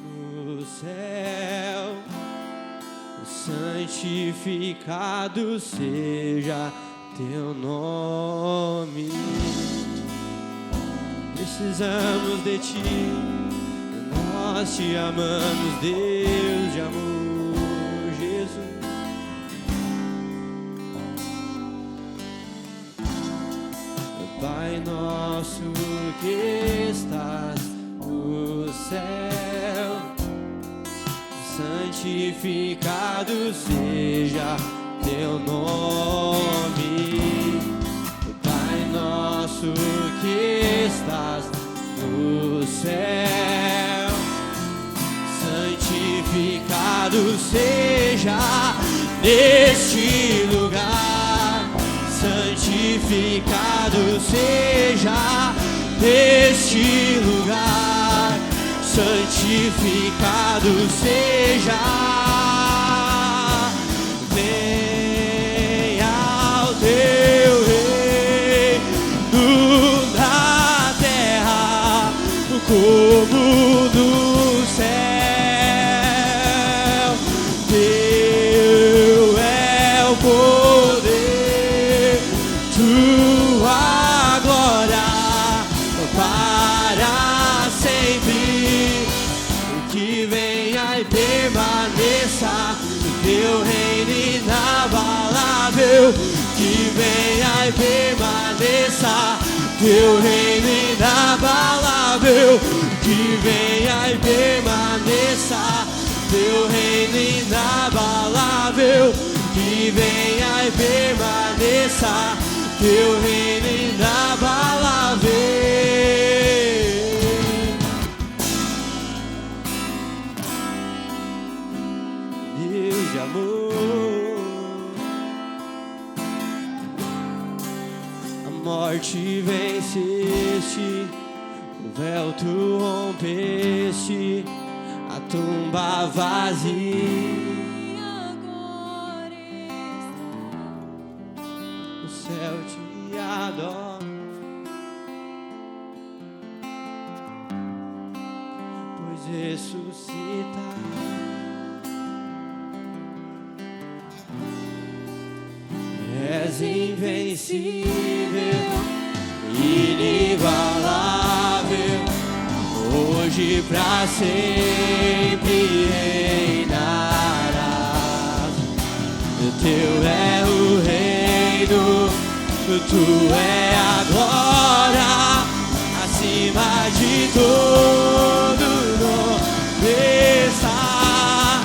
no céu. Santificado seja teu nome. Precisamos de ti, nós te amamos, Deus de amor, Jesus. Pai nosso que estás no céu, santificado seja teu nome. Pai nosso que estás no céu, santificado seja neste lugar, santificado seja neste lugar, santificado seja. Venha o teu reino na terra como no céu. Teu é o poder, tua glória para sempre. Que venha e permaneça teu reino inabalável. Que venha e permaneça teu reino inabalável. Que venha e permaneça teu reino inabalável. Que venha e permaneça teu reino inabalável. Deus de amor, a morte venceste, o véu tu rompeste, a tumba vazia, agora o céu te adora, pois ressuscita. És invencível, inigualável, hoje pra sempre reinarás. Teu é o reino, tu é a glória, acima de todo nome está.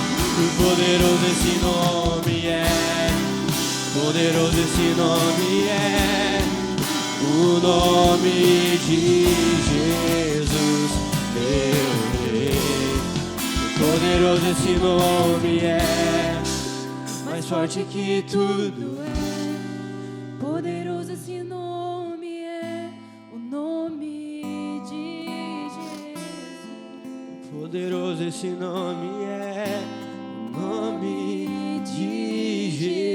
Poderoso esse nome é, poderoso esse nome é, o nome de Jesus, meu Rei. Poderoso esse nome é, mais forte que tudo é. poderoso esse nome é, o nome de Jesus. Poderoso esse nome é, o nome de Jesus.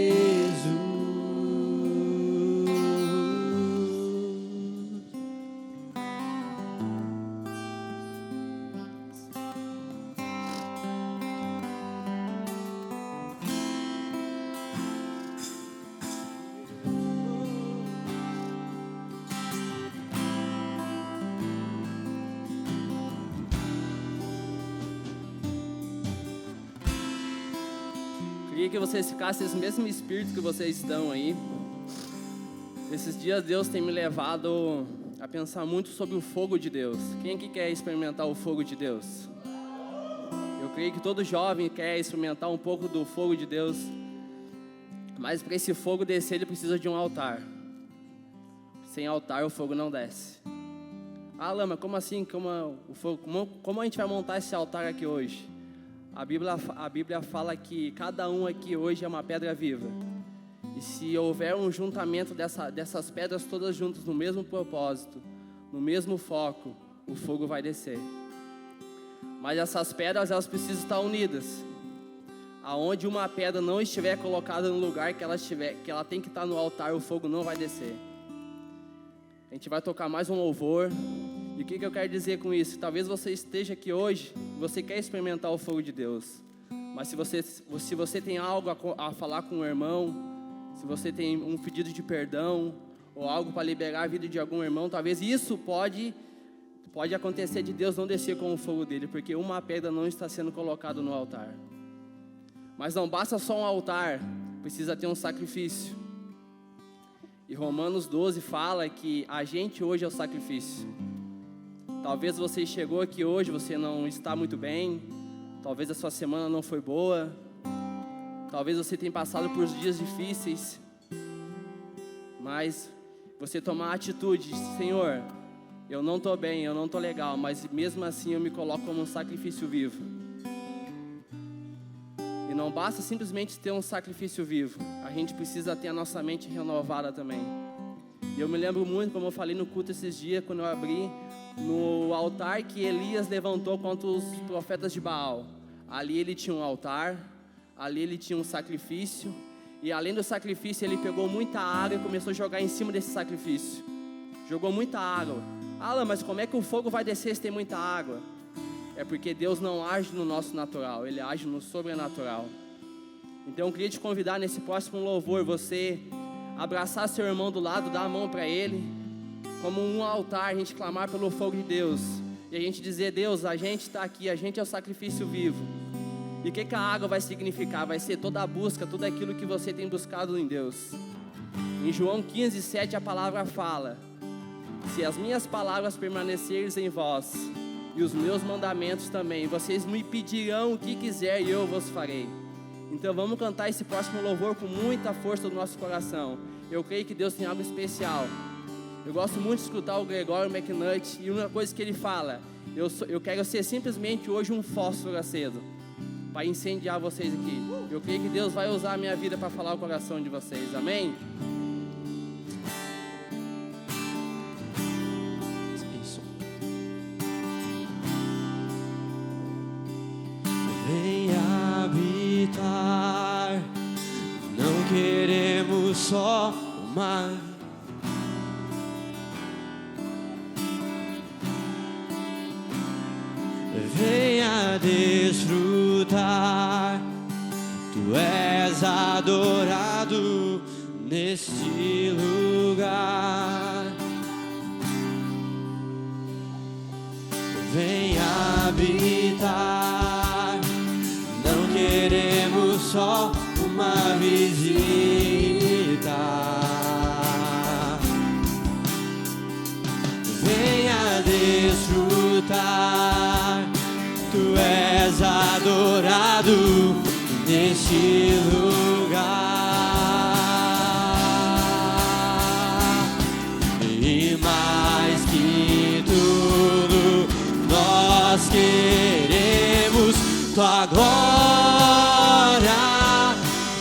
Queria que vocês ficassem nesse mesmo espírito que vocês estão aí. Esses dias Deus tem me levado a pensar muito sobre o fogo de Deus. Quem aqui quer experimentar o fogo de Deus? Eu creio que todo jovem quer experimentar um pouco do fogo de Deus. Mas para esse fogo descer, ele precisa de um altar. Sem altar, o fogo não desce. Ah, Lama, como assim? Como a gente vai montar esse altar aqui hoje? A Bíblia fala que cada um aqui hoje é uma pedra viva. E se houver um juntamento dessas pedras todas juntas no mesmo propósito, no mesmo foco, o fogo vai descer. Mas essas pedras, elas precisam estar unidas. Aonde uma pedra não estiver colocada no lugar que ela tem que estar no altar, o fogo não vai descer. A gente vai tocar mais um louvor E o que eu quero dizer com isso? Talvez você esteja aqui hoje, você quer experimentar o fogo de Deus. Mas se você tem algo a falar com o irmão, se você tem um pedido de perdão, ou algo para liberar a vida de algum irmão, talvez isso pode acontecer de Deus não descer com o fogo dele, porque uma pedra não está sendo colocada no altar. Mas não basta só um altar, precisa ter um sacrifício. E Romanos 12 fala que a gente hoje é o sacrifício. Talvez você chegou aqui hoje, você não está muito bem, talvez a sua semana não foi boa, talvez você tenha passado por dias difíceis, mas você tomar a atitude, Senhor, eu não estou bem, eu não estou legal, mas mesmo assim eu me coloco como um sacrifício vivo. E não basta simplesmente ter um sacrifício vivo, a gente precisa ter a nossa mente renovada também. E eu me lembro muito, como eu falei no culto esses dias, quando eu abri no altar que Elias levantou contra os profetas de Baal. Ali ele tinha um altar, ali ele tinha um sacrifício, e além do sacrifício ele pegou muita água e começou a jogar em cima desse sacrifício. Jogou muita água. Alan, mas como é que o fogo vai descer se tem muita água? É porque Deus não age no nosso natural, Ele age no sobrenatural. Então eu queria te convidar nesse próximo louvor, você abraçar seu irmão do lado, dar a mão para ele, como um altar, a gente clamar pelo fogo de Deus, e a gente dizer: Deus, a gente está aqui, a gente é o sacrifício vivo. E o que a água vai significar? Vai ser toda a busca, tudo aquilo que você tem buscado em Deus. Em João 15:7 a palavra fala: se as minhas palavras permanecerem em vós, e os meus mandamentos também, vocês me pedirão o que quiser e eu vos farei. Então vamos cantar esse próximo louvor com muita força do nosso coração. Eu creio que Deus tem algo especial. Eu gosto muito de escutar o Gregório McNutt, e uma coisa que ele fala: eu quero ser simplesmente hoje um fósforo aceso para incendiar vocês aqui. Eu creio que Deus vai usar a minha vida para falar o coração de vocês, amém? Isso. Vem habitar, não queremos só uma. Venha desfrutar, tu és adorado neste lugar. Venha habitar, não queremos só uma visita. Venha desfrutar, tu és adorado neste lugar. E mais que tudo, nós queremos tua glória,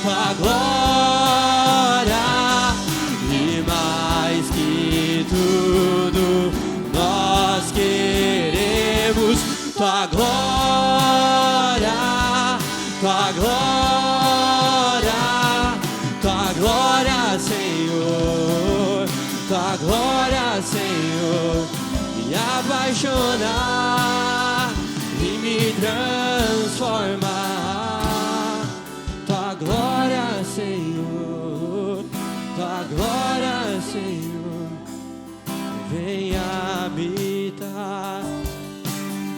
tua glória. E mais que tudo, nós queremos tua glória, tua glória, tua glória, Senhor, tua glória, Senhor, me apaixonar e me transformar. Tua glória, Senhor, tua glória, Senhor, vem habitar.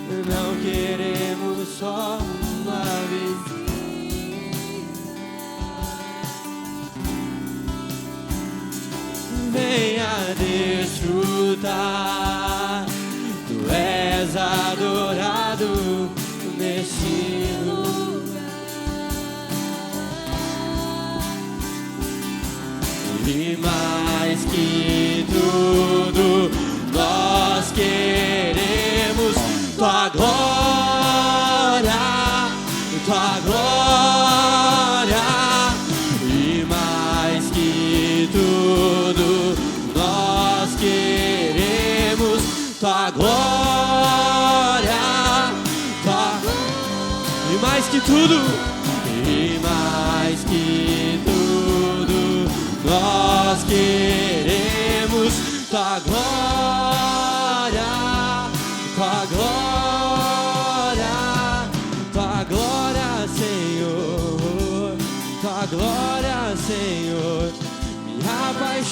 Não queremos só uma vez. Venha desfrutar, tu és adorado neste lugar. E mais que tudo, nós queremos tua glória, tua glória. E mais que tudo, nós queremos tua glória, tua glória. E mais que tudo, e mais que tudo, nós queremos tua glória.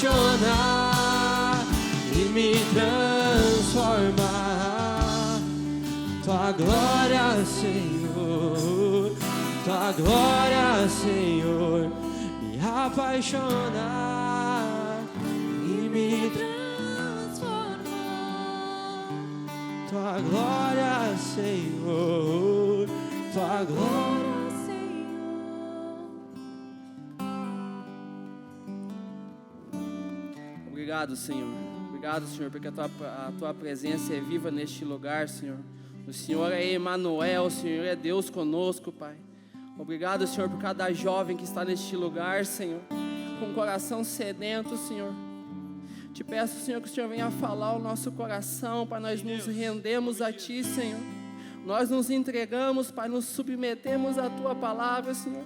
apaixonar e me transformar. Tua glória, Senhor, tua glória, Senhor, me apaixonar e me transformar. tua glória, Senhor, tua glória. Obrigado, Senhor. Obrigado, Senhor, porque a tua presença é viva neste lugar, Senhor. O Senhor é Emanuel, o Senhor é Deus conosco, Pai. Obrigado, Senhor, por cada jovem que está neste lugar, Senhor, com o coração sedento, Senhor. Te peço, Senhor, que o Senhor venha falar o nosso coração, Pai. Nós nos rendemos a Ti, Senhor. Nós nos entregamos, Pai, nos submetemos à Tua palavra, Senhor.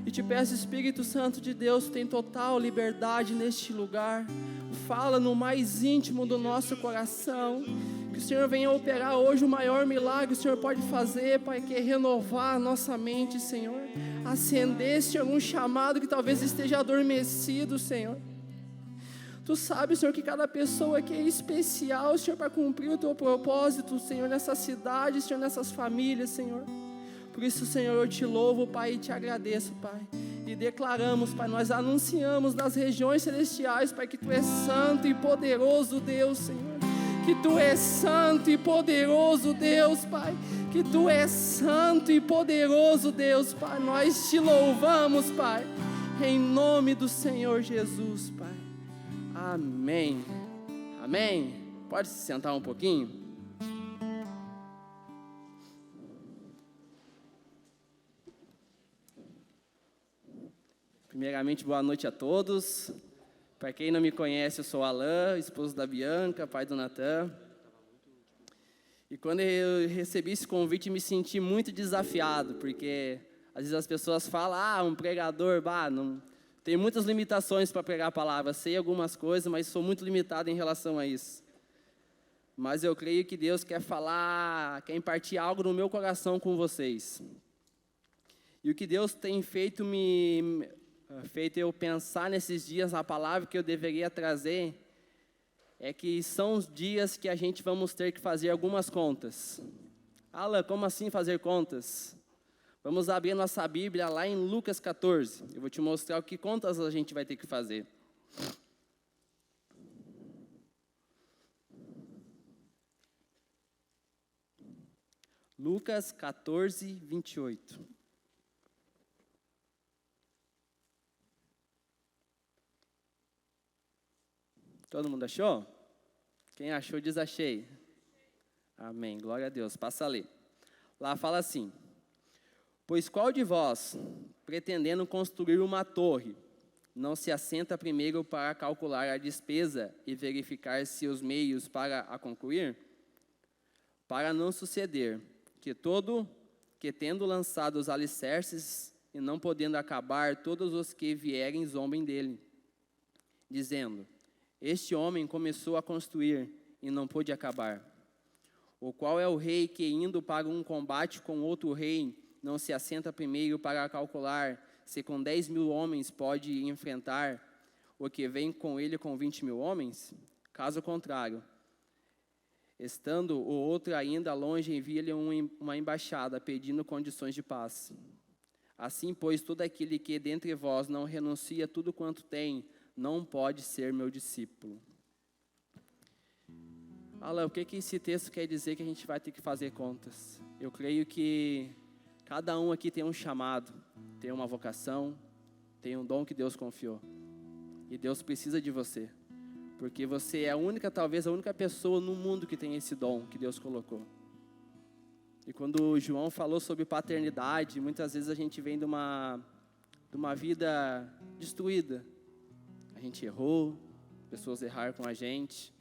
E te peço, Espírito Santo de Deus, tem total liberdade neste lugar. Fala no mais íntimo do nosso coração. Que o Senhor venha operar hoje o maior milagre que o Senhor pode fazer, Pai, que é renovar a nossa mente, Senhor. Acender, Senhor, um chamado que talvez esteja adormecido, Senhor. Tu sabes, Senhor, que cada pessoa aqui é especial, Senhor, para cumprir o Teu propósito, Senhor, nessa cidade, Senhor, nessas famílias, Senhor. Por isso, Senhor, eu te louvo, Pai, e te agradeço, Pai. E declaramos, Pai, nós anunciamos nas regiões celestiais, Pai, que Tu és santo e poderoso Deus, Senhor. Que Tu és santo e poderoso Deus, Pai. Que Tu és santo e poderoso Deus, Pai. Nós te louvamos, Pai, em nome do Senhor Jesus, Pai. Amém. Amém. Pode se sentar um pouquinho? Primeiramente, boa noite a todos. Para quem não me conhece, eu sou Alan, esposo da Bianca, pai do Natan. E quando eu recebi esse convite, me senti muito desafiado, porque às vezes as pessoas falam, um pregador, não, tem muitas limitações para pregar a palavra. Sei algumas coisas, mas sou muito limitado em relação a isso. Mas eu creio que Deus quer falar, quer impartir algo no meu coração com vocês. E o que Deus tem feito eu pensar nesses dias na palavra que eu deveria trazer, é que são os dias que a gente vamos ter que fazer algumas contas. Alan, como assim fazer contas? Vamos abrir nossa Bíblia lá em Lucas 14. Eu vou te mostrar o que contas a gente vai ter que fazer. Lucas 14, 28. Todo mundo achou? Quem achou, diz achei. Amém, glória a Deus. Passa a ler. Lá fala assim: pois qual de vós, pretendendo construir uma torre, não se assenta primeiro para calcular a despesa e verificar se os meios para a concluir? Para não suceder que tendo lançado os alicerces e não podendo acabar, todos os que vierem zombem dele, dizendo: este homem começou a construir e não pôde acabar. O qual é o rei que, indo para um combate com outro rei, não se assenta primeiro para calcular se com 10.000 homens pode enfrentar o que vem com ele com 20.000 homens? Caso contrário, estando o outro ainda longe, envia-lhe uma embaixada pedindo condições de paz. Assim, pois, todo aquele que dentre vós não renuncia a tudo quanto tem, não pode ser meu discípulo. Alan, o que esse texto quer dizer que a gente vai ter que fazer contas? Eu creio que cada um aqui tem um chamado, tem uma vocação, tem um dom que Deus confiou. E Deus precisa de você. Porque você é talvez a única pessoa no mundo que tem esse dom que Deus colocou. E quando o João falou sobre paternidade, muitas vezes a gente vem de uma vida destruída. A gente errou, pessoas erraram com a gente,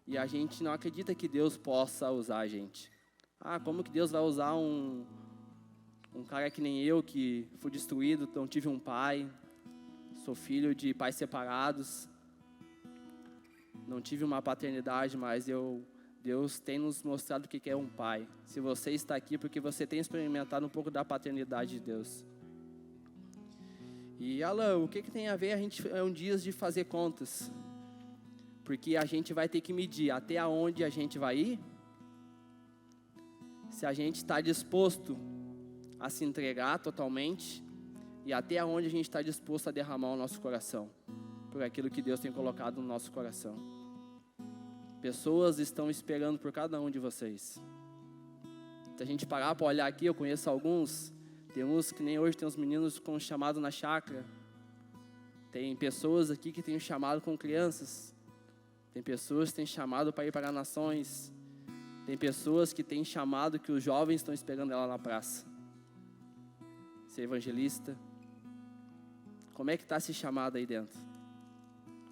e a gente não acredita que Deus possa usar a gente. Como que Deus vai usar um cara que nem eu, que fui destruído, não tive um pai, sou filho de pais separados, não tive uma paternidade, mas Deus tem nos mostrado o que é um pai. Se você está aqui, porque você tem experimentado um pouco da paternidade de Deus. E Alan, o que tem a ver a gente é um dia de fazer contas? Porque a gente vai ter que medir até onde a gente vai ir. Se a gente está disposto a se entregar totalmente e até onde a gente está disposto a derramar o nosso coração por aquilo que Deus tem colocado no nosso coração. Pessoas estão esperando por cada um de vocês. Se a gente parar para olhar aqui, eu conheço alguns. Tem uns que nem hoje tem uns meninos com chamado na chácara. Tem pessoas aqui que têm um chamado com crianças. Tem pessoas que têm chamado para ir para nações. Tem pessoas que têm chamado que os jovens estão esperando ela na praça. Ser evangelista. Como é que está esse chamado aí dentro?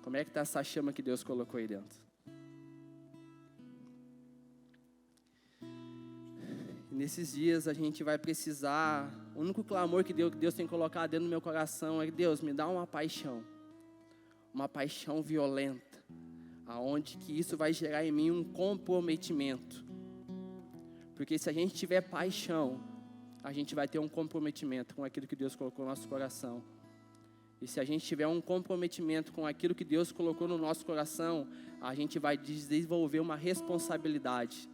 Como é que está essa chama que Deus colocou aí dentro? E nesses dias a gente vai precisar, o único clamor que Deus tem colocado dentro do meu coração é: Deus, me dá uma paixão violenta, aonde que isso vai gerar em mim um comprometimento. Porque se a gente tiver paixão, a gente vai ter um comprometimento com aquilo que Deus colocou no nosso coração. E se a gente tiver um comprometimento com aquilo que Deus colocou no nosso coração, a gente vai desenvolver uma responsabilidade.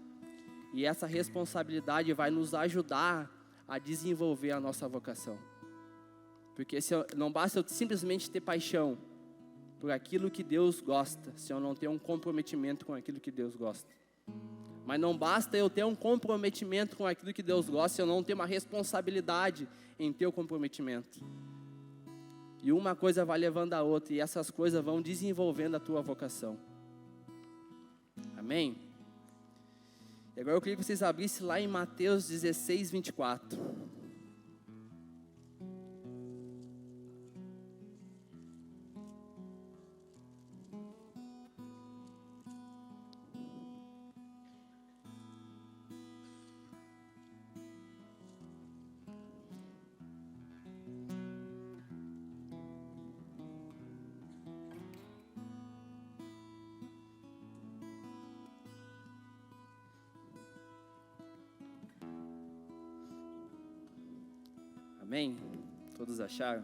E essa responsabilidade vai nos ajudar a desenvolver a nossa vocação. Porque não basta eu simplesmente ter paixão por aquilo que Deus gosta, se eu não ter um comprometimento com aquilo que Deus gosta. Mas não basta eu ter um comprometimento com aquilo que Deus gosta, se eu não ter uma responsabilidade em ter o comprometimento. E uma coisa vai levando a outra, e essas coisas vão desenvolvendo a tua vocação. Amém? E agora eu queria que vocês abrissem lá em Mateus 16, 24. Amém? Todos acharam?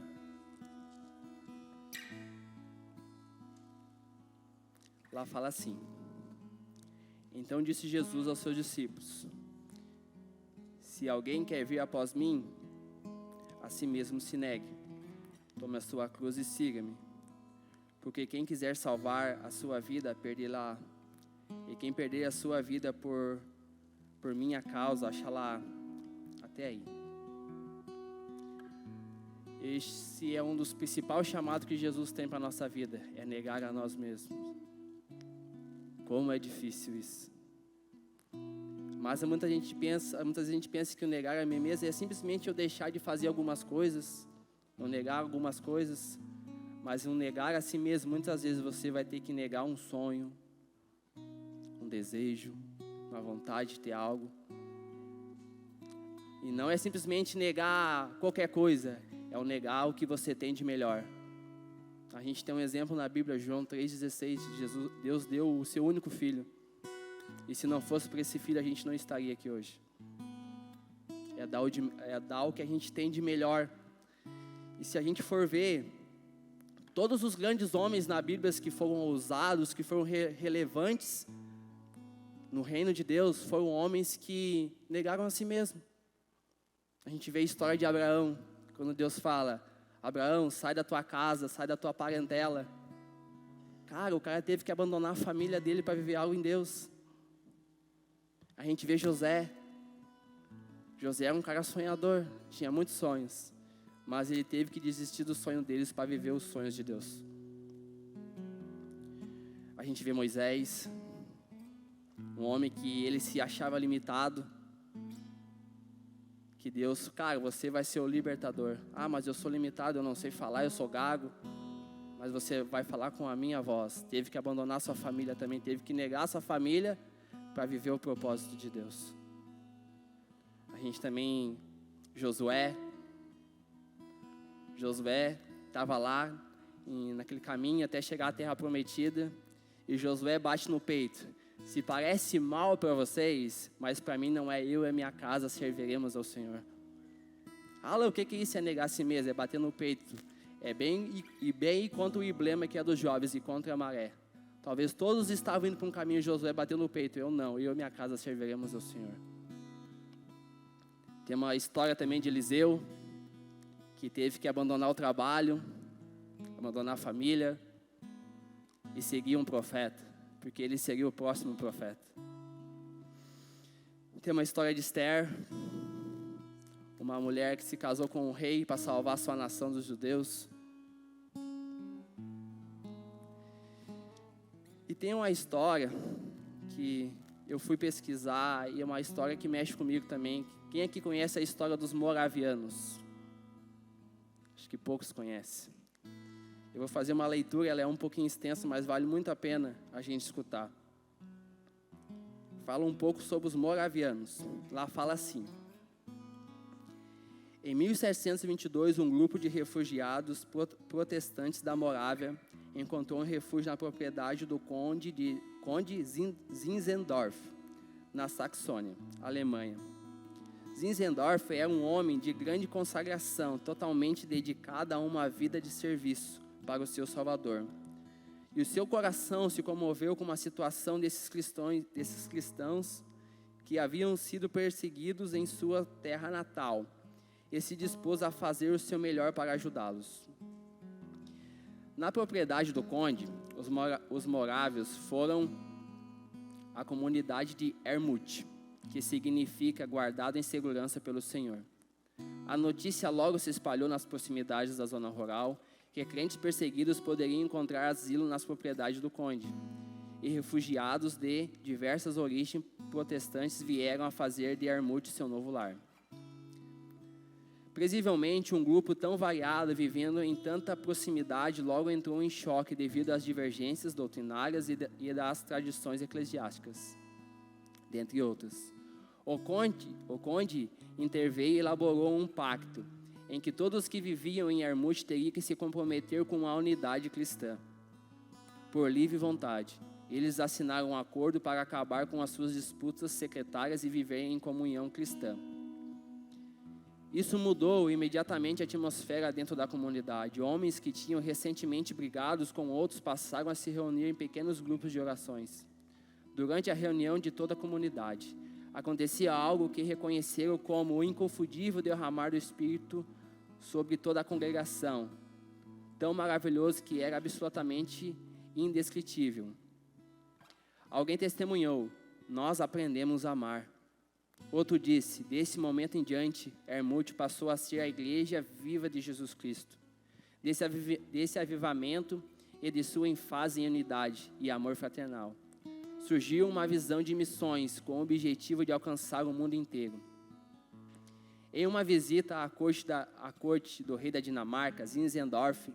Lá fala assim: então disse Jesus aos seus discípulos: se alguém quer vir após mim, a si mesmo se negue, tome a sua cruz e siga-me. Porque quem quiser salvar a sua vida, perdê-la. E quem perder a sua vida por minha causa, achará. Até aí. Esse é um dos principais chamados que Jesus tem para a nossa vida, é negar a nós mesmos. Como é difícil isso. Mas muita gente pensa que o negar a mim mesmo é simplesmente eu deixar de fazer algumas coisas, eu negar algumas coisas, mas o negar a si mesmo, muitas vezes você vai ter que negar um sonho, um desejo, uma vontade de ter algo. E não é simplesmente negar qualquer coisa, é o negar o que você tem de melhor. A gente tem um exemplo na Bíblia, João 3,16, Deus deu o seu único filho. E se não fosse por esse filho, a gente não estaria aqui hoje. É dar o que a gente tem de melhor. E se a gente for ver, todos os grandes homens na Bíblia que foram ousados, que foram relevantes no reino de Deus, foram homens que negaram a si mesmo. A gente vê a história de Abraão, quando Deus fala: Abraão, sai da tua casa, sai da tua parentela. Cara, o cara teve que abandonar a família dele para viver algo em Deus. A gente vê José. José era um cara sonhador, tinha muitos sonhos, mas ele teve que desistir do sonho deles para viver os sonhos de Deus. A gente vê Moisés, um homem que ele se achava limitado, que Deus, cara, você vai ser o libertador. Ah, mas eu sou limitado, eu não sei falar, eu sou gago. Mas você vai falar com a minha voz. Teve que abandonar sua família também, teve que negar sua família para viver o propósito de Deus. A gente também, Josué estava lá, naquele caminho até chegar à terra prometida. E Josué bate no peito: se parece mal para vocês, mas para mim não é, eu e a minha casa serviremos ao Senhor. Fala, o que é isso? É negar a si mesmo, é bater no peito, bem contra o emblema que é dos jovens e contra a maré. Talvez todos estavam indo para um caminho, Josué bateu no peito, eu não, eu e minha casa serviremos ao Senhor. Tem uma história também de Eliseu, que teve que abandonar o trabalho, abandonar a família e seguir um profeta, porque ele seria o próximo profeta. Tem uma história de Esther, uma mulher que se casou com um rei para salvar a sua nação dos judeus. E tem uma história que eu fui pesquisar e é uma história que mexe comigo também. Quem aqui conhece a história dos moravianos? Acho que poucos conhecem. Eu vou fazer uma leitura, ela é um pouquinho extensa, mas vale muito a pena a gente escutar. Fala um pouco sobre os moravianos. Lá fala assim: em 1722, um grupo de refugiados protestantes da Morávia encontrou um refúgio na propriedade do conde Zinzendorf, na Saxônia, Alemanha. Zinzendorf era um homem de grande consagração, totalmente dedicado a uma vida de serviço para o seu Salvador. E o seu coração se comoveu com uma situação desses cristãos que haviam sido perseguidos em sua terra natal, e se dispôs a fazer o seu melhor para ajudá-los. Na propriedade do conde, os morávios foram a comunidade de Ermut, que significa guardado em segurança pelo Senhor. A notícia logo se espalhou nas proximidades da zona rural, que crentes perseguidos poderiam encontrar asilo nas propriedades do conde, e refugiados de diversas origens protestantes vieram a fazer de Ermut seu novo lar. Previsivelmente, um grupo tão variado, vivendo em tanta proximidade, logo entrou em choque devido às divergências doutrinárias e das tradições eclesiásticas, dentre outras. O conde interveio e elaborou um pacto, em que todos que viviam em Ermut teriam que se comprometer com a unidade cristã, por livre vontade. Eles assinaram um acordo para acabar com as suas disputas secretárias e viver em comunhão cristã. Isso mudou imediatamente a atmosfera dentro da comunidade. Homens que tinham recentemente brigados com outros passaram a se reunir em pequenos grupos de orações. Durante a reunião de toda a comunidade, acontecia algo que reconheceram como o inconfundível derramar do Espírito sobre toda a congregação, tão maravilhoso que era absolutamente indescritível. Alguém testemunhou: nós aprendemos a amar. Outro disse: desse momento em diante, Ermut passou a ser a igreja viva de Jesus Cristo. Desse avivamento e de sua ênfase em unidade e amor fraternal, surgiu uma visão de missões com o objetivo de alcançar o mundo inteiro. Em uma visita à corte do rei da Dinamarca, Zinzendorf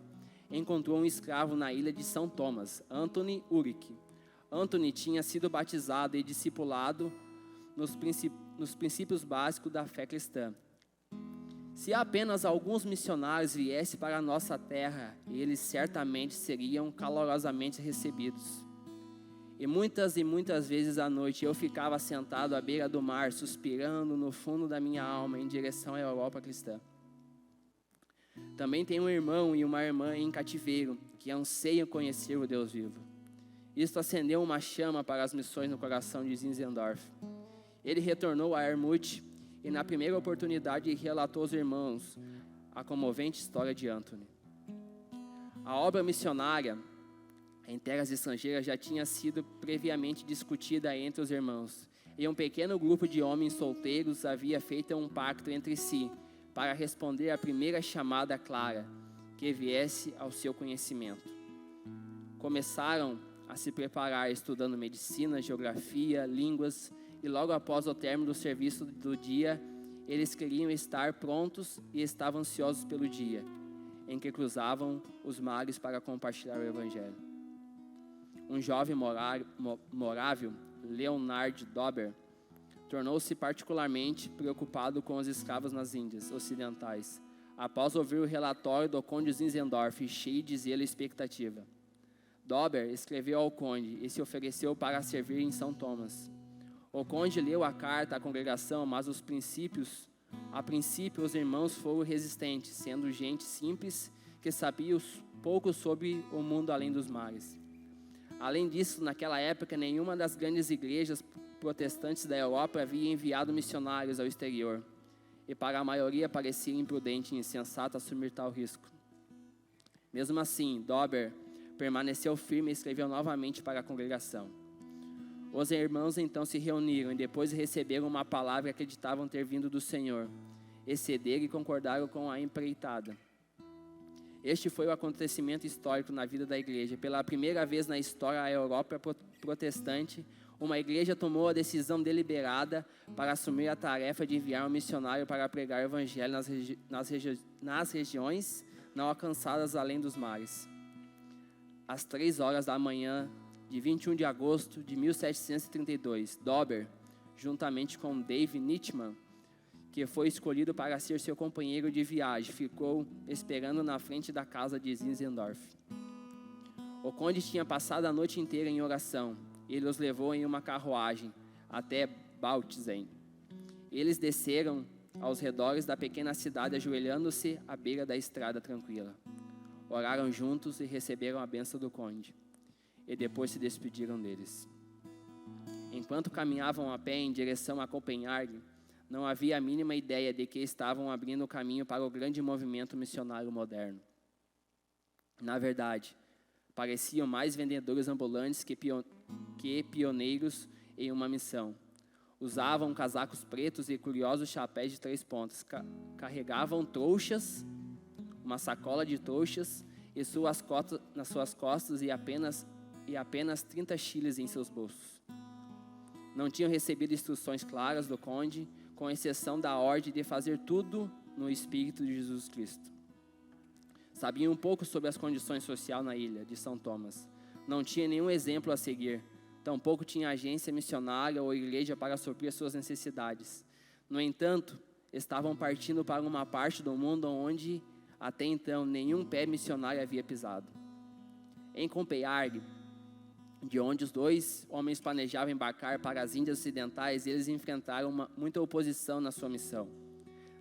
encontrou um escravo na ilha de São Tomás, Anthony Ulrich. Anthony tinha sido batizado e discipulado nos princípios básicos da fé cristã. Se apenas alguns missionários viessem para a nossa terra, eles certamente seriam calorosamente recebidos. E muitas vezes à noite eu ficava sentado à beira do mar, suspirando no fundo da minha alma em direção à Europa cristã. Também tenho um irmão e uma irmã em cativeiro que anseiam conhecer o Deus vivo. Isto acendeu uma chama para as missões no coração de Zinzendorf. Ele retornou a Ermut e, na primeira oportunidade, relatou aos irmãos a comovente história de Anthony. A obra missionária em terras estrangeiras já tinha sido previamente discutida entre os irmãos, e um pequeno grupo de homens solteiros havia feito um pacto entre si para responder à primeira chamada clara que viesse ao seu conhecimento. Começaram a se preparar estudando medicina, geografia, línguas, e logo após o término do serviço do dia, eles queriam estar prontos e estavam ansiosos pelo dia em que cruzavam os mares para compartilhar o Evangelho. Um jovem morávio, Leonard Dober, tornou-se particularmente preocupado com os escravos nas Índias Ocidentais, após ouvir o relatório do conde Zinzendorf, cheio de zelo e expectativa. Dober escreveu ao conde e se ofereceu para servir em São Tomás. O conde leu a carta à congregação, mas a princípio os irmãos foram resistentes, sendo gente simples que sabia pouco sobre o mundo além dos mares. Além disso, naquela época, nenhuma das grandes igrejas protestantes da Europa havia enviado missionários ao exterior, e para a maioria parecia imprudente e insensato assumir tal risco. Mesmo assim, Dober permaneceu firme e escreveu novamente para a congregação. Os irmãos então se reuniram e depois receberam uma palavra que acreditavam ter vindo do Senhor, e cederam e concordaram com a empreitada. Este foi o acontecimento histórico na vida da igreja. Pela primeira vez na história da Europa protestante, uma igreja tomou a decisão deliberada para assumir a tarefa de enviar um missionário para pregar o evangelho nas regiões não alcançadas além dos mares. Às 3 horas da manhã de 21 de agosto de 1732, Dober, juntamente com Dave Nitman, que foi escolhido para ser seu companheiro de viagem, ficou esperando na frente da casa de Zinzendorf. O conde tinha passado a noite inteira em oração. Ele os levou em uma carruagem até Bautzen. Eles desceram aos redores da pequena cidade, ajoelhando-se à beira da estrada tranquila. Oraram juntos e receberam a bênção do conde. E depois se despediram deles. Enquanto caminhavam a pé em direção a Copenhague, não havia a mínima ideia de que estavam abrindo o caminho para o grande movimento missionário moderno. Na verdade, pareciam mais vendedores ambulantes que pioneiros em uma missão. Usavam casacos pretos e curiosos chapéus de 3 pontas. Carregavam trouxas, uma sacola de trouxas nas suas costas e apenas 30 chiles em seus bolsos. Não tinham recebido instruções claras do conde, com exceção da ordem de fazer tudo no Espírito de Jesus Cristo. Sabiam um pouco sobre as condições sociais na ilha de São Tomás. Não tinha nenhum exemplo a seguir. Tampouco tinha agência missionária ou igreja para suprir suas necessidades. No entanto, estavam partindo para uma parte do mundo onde, até então, nenhum pé missionário havia pisado. Em Copenhague, de onde os 2 homens planejavam embarcar para as Índias Ocidentais, eles enfrentaram muita oposição na sua missão.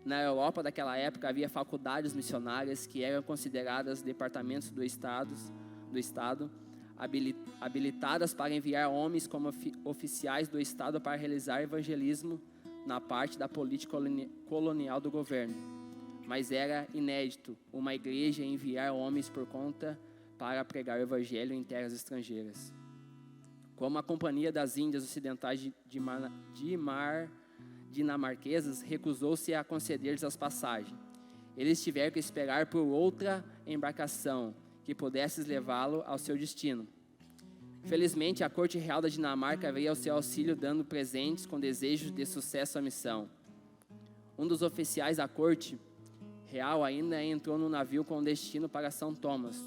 Na Europa daquela época havia faculdades missionárias que eram consideradas departamentos do Estado, habilitadas para enviar homens como oficiais do Estado para realizar evangelismo na parte da política colonial do governo. Mas era inédito uma igreja enviar homens por conta para pregar o evangelho em terras estrangeiras. Como a Companhia das Índias Ocidentais dinamarquesas recusou-se a conceder-lhes as passagens, eles tiveram que esperar por outra embarcação que pudesse levá-lo ao seu destino. Felizmente, a corte real da Dinamarca veio ao seu auxílio, dando presentes com desejo de sucesso à missão. Um dos oficiais da corte real ainda entrou no navio com destino para São Tomás,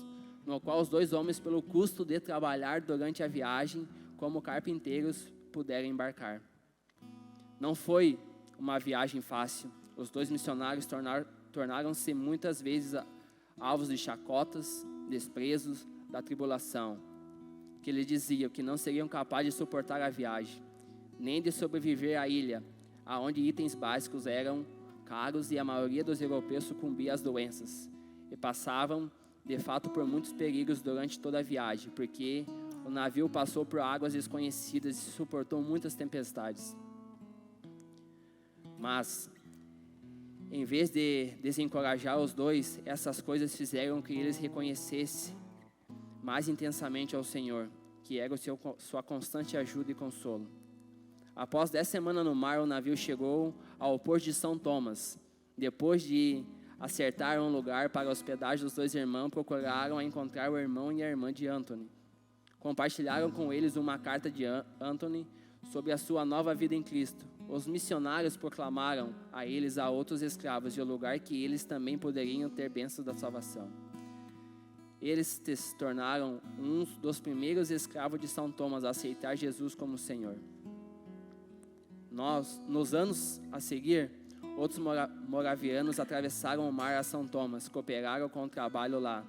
no qual os 2 homens, pelo custo de trabalhar durante a viagem como carpinteiros, puderam embarcar. Não foi uma viagem fácil. Os 2 missionários tornaram-se muitas vezes alvos de chacotas, desprezos da tribulação, que lhes diziam que não seriam capazes de suportar a viagem, nem de sobreviver à ilha, aonde itens básicos eram caros e a maioria dos europeus sucumbia às doenças, e passavam, de fato, por muitos perigos durante toda a viagem, porque o navio passou por águas desconhecidas e suportou muitas tempestades. Mas, em vez de desencorajar os 2, essas coisas fizeram que eles reconhecessem mais intensamente ao Senhor, que era sua constante ajuda e consolo. Após 10 semanas no mar, o navio chegou ao porto de São Tomás. Depois de acertar um lugar para a hospedagem dos 2 irmãos, procuraram encontrar o irmão e a irmã de Anthony. Compartilharam com eles uma carta de Anthony sobre a sua nova vida em Cristo. Os missionários proclamaram a eles a outros escravos de um lugar que eles também poderiam ter bênçãos da salvação. Eles se tornaram um dos primeiros escravos de São Tomás a aceitar Jesus como Senhor. Nos anos a seguir, outros moravianos atravessaram o mar a São Tomás, cooperaram com o trabalho lá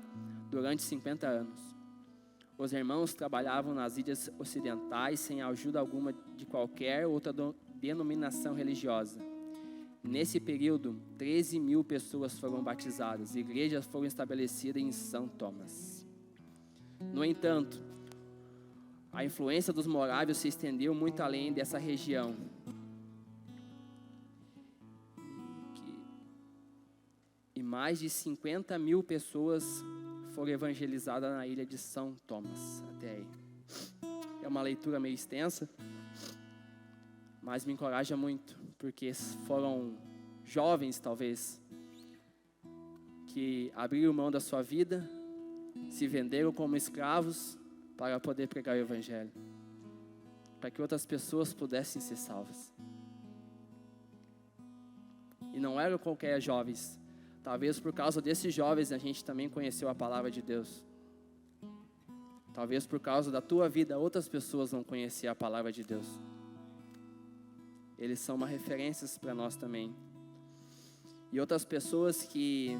durante 50 anos. Os irmãos trabalhavam nas Índias Ocidentais sem ajuda alguma de qualquer outra denominação religiosa. Nesse período, 13 mil pessoas foram batizadas, igrejas foram estabelecidas em São Tomás. No entanto, a influência dos morávios se estendeu muito além dessa região. E mais de 50 mil pessoas foram evangelizadas na ilha de São Tomás, até aí. É uma leitura meio extensa, mas me encoraja muito, porque foram jovens, talvez, que abriram mão da sua vida, se venderam como escravos para poder pregar o Evangelho, para que outras pessoas pudessem ser salvas. E não eram qualquer jovens. Talvez por causa desses jovens a gente também conheceu a palavra de Deus. Talvez por causa da tua vida outras pessoas vão conhecer a palavra de Deus. Eles são uma referência para nós também. E outras pessoas que,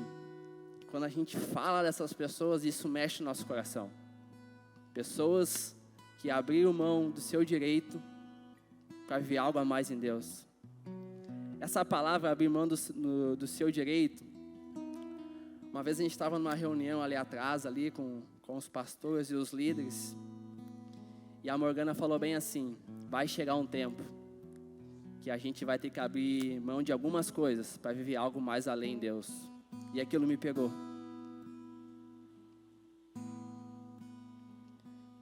quando a gente fala dessas pessoas, isso mexe no nosso coração. Pessoas que abriram mão do seu direito para viver algo a mais em Deus. Essa palavra, abrir mão do seu direito. Uma vez a gente estava numa reunião ali atrás, ali com os pastores e os líderes. E a Morgana falou bem assim: vai chegar um tempo que a gente vai ter que abrir mão de algumas coisas para viver algo mais além de Deus. E aquilo me pegou.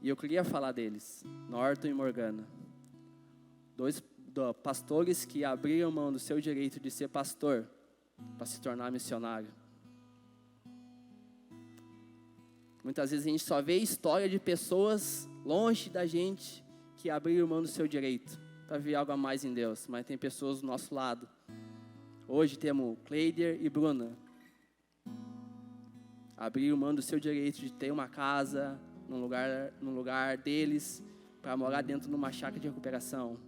E eu queria falar deles, Norton e Morgana. Dois pastores que abriram mão do seu direito de ser pastor para se tornar missionário. Muitas vezes a gente só vê história de pessoas longe da gente que abriram mão do seu direito para viver algo a mais em Deus. Mas tem pessoas do nosso lado. Hoje temos Cleider e Bruna. Abriram mão do seu direito de ter uma casa num lugar deles para morar dentro de uma chácara de recuperação.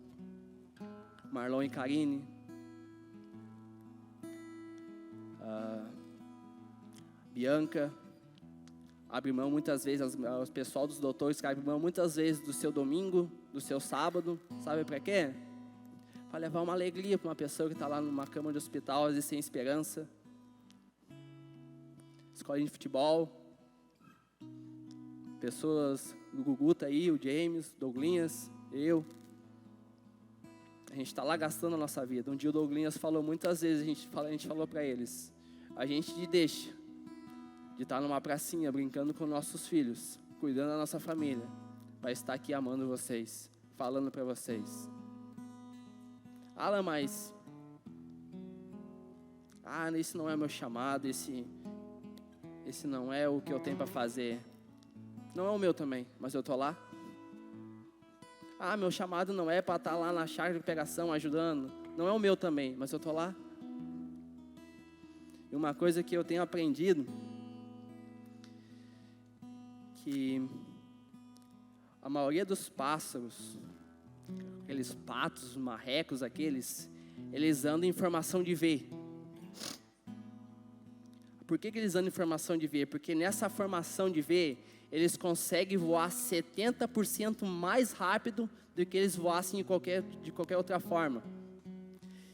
Marlon e Karine. Bianca. Abre mão muitas vezes, o pessoal dos doutores abre mão muitas vezes do seu domingo, do seu sábado. Sabe para quê? Para levar uma alegria para uma pessoa que está lá numa cama de hospital, às vezes sem esperança. Escolinha de futebol. Pessoas, o Gugu tá aí, o James, o Douglinhas, eu. A gente está lá gastando a nossa vida. Um dia o Douglinhas falou muitas vezes, a gente falou para eles: a gente deixa de estar numa pracinha brincando com nossos filhos, cuidando da nossa família, para estar aqui amando vocês, falando para vocês. Alan, mas esse não é meu chamado, esse não é o que eu tenho para fazer. Não é o meu também, mas eu tô lá. Meu chamado não é para estar lá na chácara de pegação ajudando. Não é o meu também, mas eu tô lá. E uma coisa que eu tenho aprendido, que a maioria dos pássaros, aqueles patos, marrecos, eles andam em formação de V. Por que eles andam em formação de V? Porque nessa formação de V, eles conseguem voar 70% mais rápido do que eles voassem de qualquer outra forma.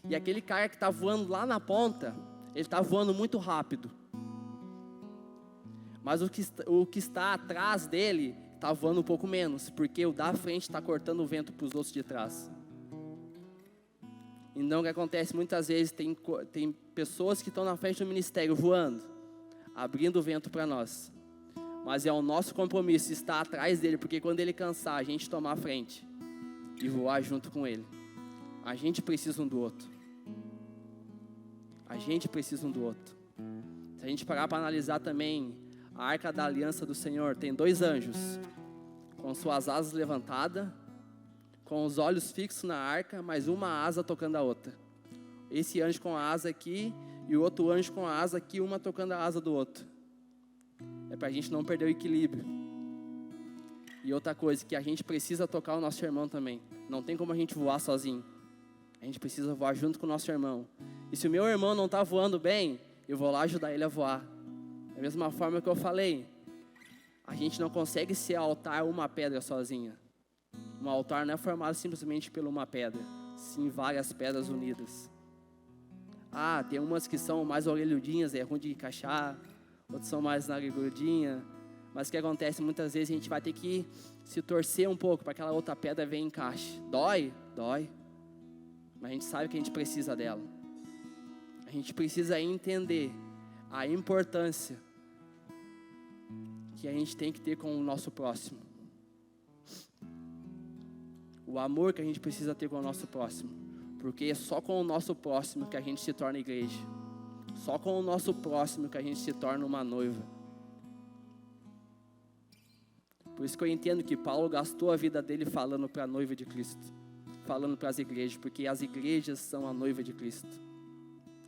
E aquele cara que está voando lá na ponta, ele está voando muito rápido. Mas o que está atrás dele está voando um pouco menos, porque o da frente está cortando o vento para os outros de trás. Então o que acontece muitas vezes, tem pessoas que estão na frente do ministério voando, abrindo o vento para nós. Mas é o nosso compromisso estar atrás dele, porque quando ele cansar, a gente tomar a frente e voar junto com ele. A gente precisa um do outro. A gente precisa um do outro. Se a gente parar para analisar também, a Arca da Aliança do Senhor tem 2 anjos, com suas asas levantadas, com os olhos fixos na arca, mas uma asa tocando a outra. Esse anjo com a asa aqui, e o outro anjo com a asa aqui, uma tocando a asa do outro. É para a gente não perder o equilíbrio. E outra coisa, que a gente precisa tocar o nosso irmão também. Não tem como a gente voar sozinho. A gente precisa voar junto com o nosso irmão. E se o meu irmão não está voando bem, eu vou lá ajudar ele a voar. Da mesma forma que eu falei, a gente não consegue ser altar uma pedra sozinha. Um altar não é formado simplesmente por uma pedra, sim várias pedras unidas. Tem umas que são mais orelhudinhas, é ruim de encaixar, outras são mais narigudinha. Mas o que acontece, muitas vezes a gente vai ter que se torcer um pouco para aquela outra pedra vir em encaixe. Dói, dói. Mas a gente sabe que a gente precisa dela. A gente precisa entender a importância que a gente tem que ter com o nosso próximo. O amor que a gente precisa ter com o nosso próximo. Porque é só com o nosso próximo que a gente se torna igreja. Só com o nosso próximo que a gente se torna uma noiva. Por isso que eu entendo que Paulo gastou a vida dele falando para a noiva de Cristo. Falando para as igrejas, porque as igrejas são a noiva de Cristo.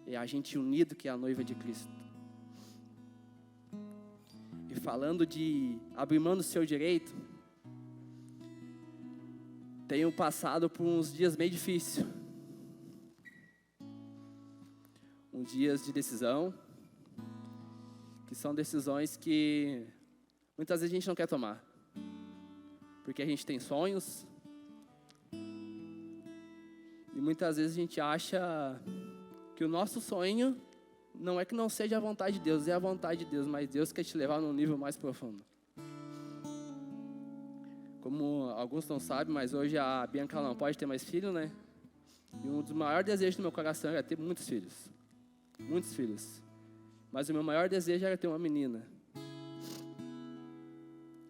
É a gente unido que é a noiva de Cristo. E falando de abrir mão do seu direito, tenho passado por uns dias meio difíceis. Uns dias de decisão, que são decisões que muitas vezes a gente não quer tomar. Porque a gente tem sonhos. E muitas vezes a gente acha que o nosso sonho não é que não seja a vontade de Deus, é a vontade de Deus, mas Deus quer te levar num nível mais profundo. Como alguns não sabem, mas hoje a Bianca não pode ter mais filho, né? E um dos maiores desejos do meu coração era ter muitos filhos. Muitos filhos. Mas o meu maior desejo era ter uma menina.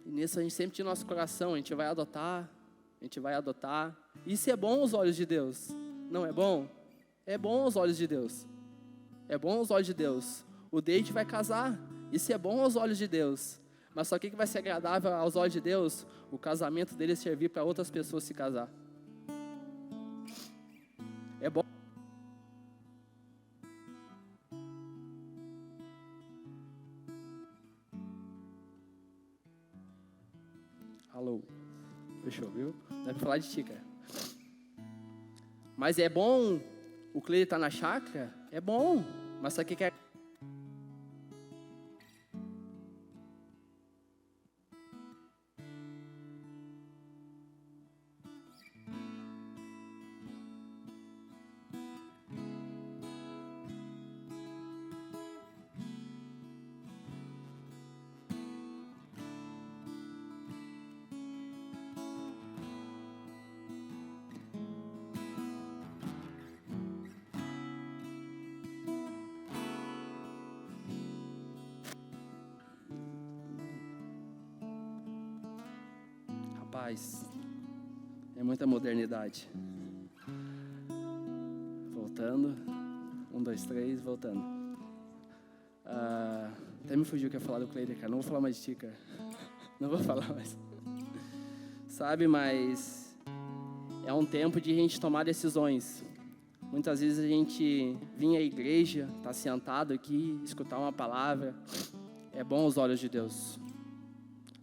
E nisso a gente sempre tinha nosso coração, a gente vai adotar. Isso é bom aos olhos de Deus. Não é bom? É bom aos olhos de Deus. É bom aos olhos de Deus. O David vai casar. Isso é bom aos olhos de Deus. Mas só que vai ser agradável aos olhos de Deus? O casamento dele servir para outras pessoas se casar. É bom. Alô. Fechou, viu? Não é pra falar de ti, cara. Mas é bom o Cleide estar na chácara? É bom. Mas só que quer... Rapaz, é muita modernidade. Voltando. 1, 2, 3, voltando. Até me fugiu o que eu ia falar do Cleide, cara. Não vou falar mais de ti, cara. Não vou falar mais. Sabe, mas é um tempo de a gente tomar decisões. Muitas vezes a gente vinha à igreja, tá sentado aqui, escutar uma palavra. É bom aos olhos de Deus.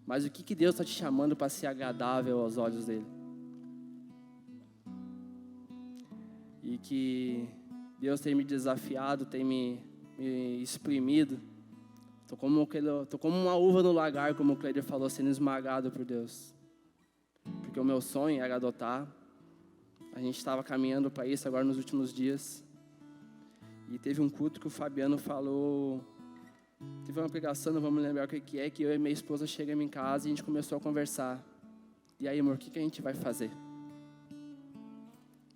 Mas o que Deus está te chamando para ser agradável aos olhos dele? E que Deus tem me desafiado, tem me exprimido. Estou como uma uva no lagar, como o Cleider falou, sendo esmagado por Deus. Porque o meu sonho era adotar. A gente estava caminhando para isso agora nos últimos dias. E teve um culto que o Fabiano falou... Teve uma pregação, não vamos lembrar o que é, que eu e minha esposa chegamos em casa e a gente começou a conversar. E aí, amor, o que a gente vai fazer?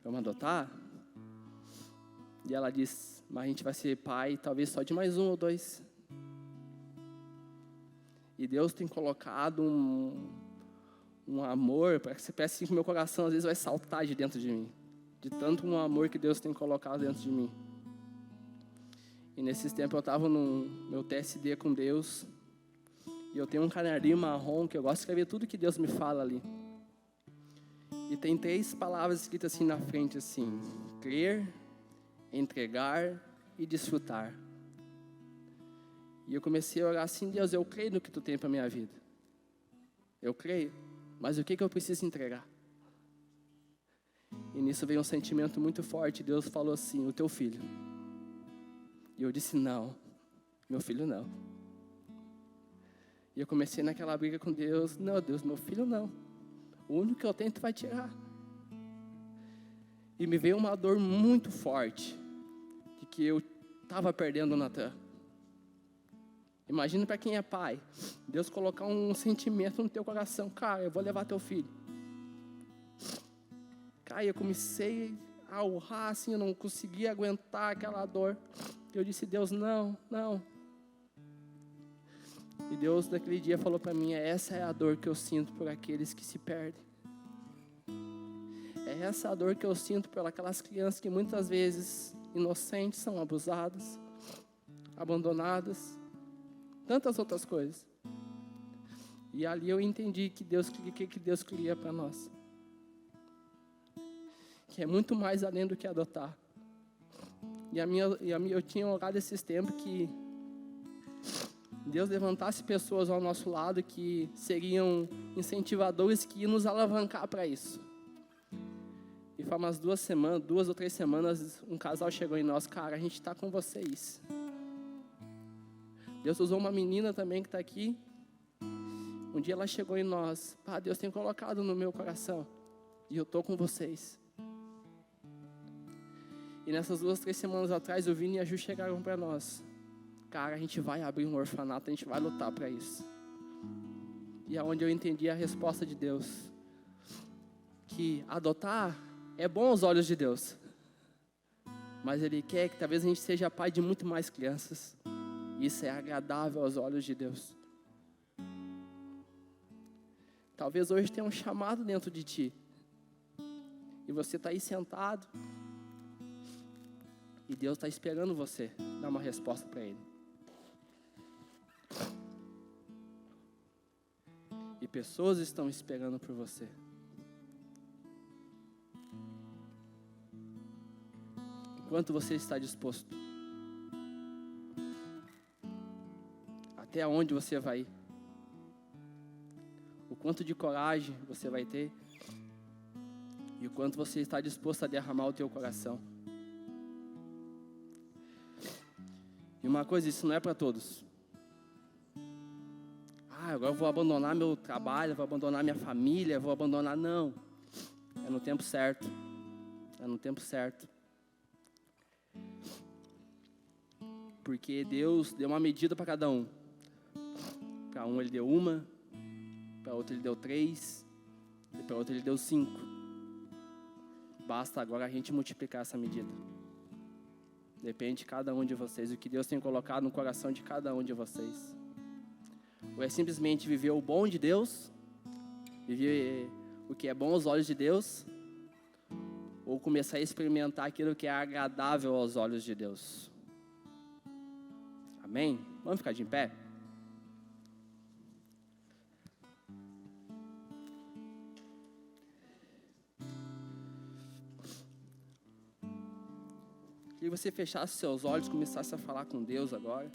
Vamos adotar? E ela disse, mas a gente vai ser pai, talvez só de mais 1 ou 2. E Deus tem colocado um amor, parece que o meu coração às vezes vai saltar de dentro de mim. De tanto um amor que Deus tem colocado dentro de mim. E nesses tempos eu estava no meu TSD com Deus. E eu tenho um caderninho marrom que eu gosto de escrever tudo que Deus me fala ali. E tem 3 palavras escritas assim na frente, assim. Crer, entregar e desfrutar. E eu comecei a orar assim, Deus, eu creio no que Tu tem para a minha vida. Eu creio. Mas o que eu preciso entregar? E nisso veio um sentimento muito forte. Deus falou assim, o teu filho. E eu disse, não, meu filho não. E eu comecei naquela briga com Deus, não, Deus, meu filho não. O único que eu tenho, Tu vai tirar. E me veio uma dor muito forte, de que eu estava perdendo o Natan. Imagina para quem é pai, Deus colocar um sentimento no teu coração, cara, eu vou levar teu filho. Cara, eu comecei a urrar assim, eu não conseguia aguentar aquela dor. Eu disse, Deus, não. E Deus naquele dia falou para mim, essa é a dor que eu sinto por aqueles que se perdem. É essa a dor que eu sinto por aquelas crianças que muitas vezes, inocentes, são abusadas, abandonadas, tantas outras coisas. E ali eu entendi que Deus queria para nós. Que é muito mais além do que adotar. Eu tinha orado esses tempos que Deus levantasse pessoas ao nosso lado que seriam incentivadores que iam nos alavancar para isso. E faz umas 2 ou 3 semanas, um casal chegou em nós, cara, a gente está com vocês. Deus usou uma menina também que está aqui. Um dia ela chegou em nós, Deus tem colocado no meu coração, e eu estou com vocês. E nessas 2, 3 semanas atrás, o Vini e a Ju chegaram para nós. Cara, a gente vai abrir um orfanato, a gente vai lutar para isso. E é onde eu entendi a resposta de Deus. Que adotar é bom aos olhos de Deus. Mas Ele quer que talvez a gente seja pai de muito mais crianças. Isso é agradável aos olhos de Deus. Talvez hoje tenha um chamado dentro de ti. E você está aí sentado. E Deus está esperando você dar uma resposta para Ele. E pessoas estão esperando por você. Quanto você está disposto? Até onde você vai ir? O quanto de coragem você vai ter? E o quanto você está disposto a derramar o teu coração? E uma coisa, isso não é para todos. Agora eu vou abandonar meu trabalho, vou abandonar minha família, vou abandonar... Não. É no tempo certo. É no tempo certo. Porque Deus deu uma medida para cada um. Para um Ele deu 1, para outro Ele deu 3, e para outro Ele deu 5. Basta agora a gente multiplicar essa medida. Depende de cada um de vocês, o que Deus tem colocado no coração de cada um de vocês. Ou é simplesmente viver o bom de Deus, viver o que é bom aos olhos de Deus, ou começar a experimentar aquilo que é agradável aos olhos de Deus. Amém? Vamos ficar de pé? Que você fechasse seus olhos, começasse a falar com Deus agora.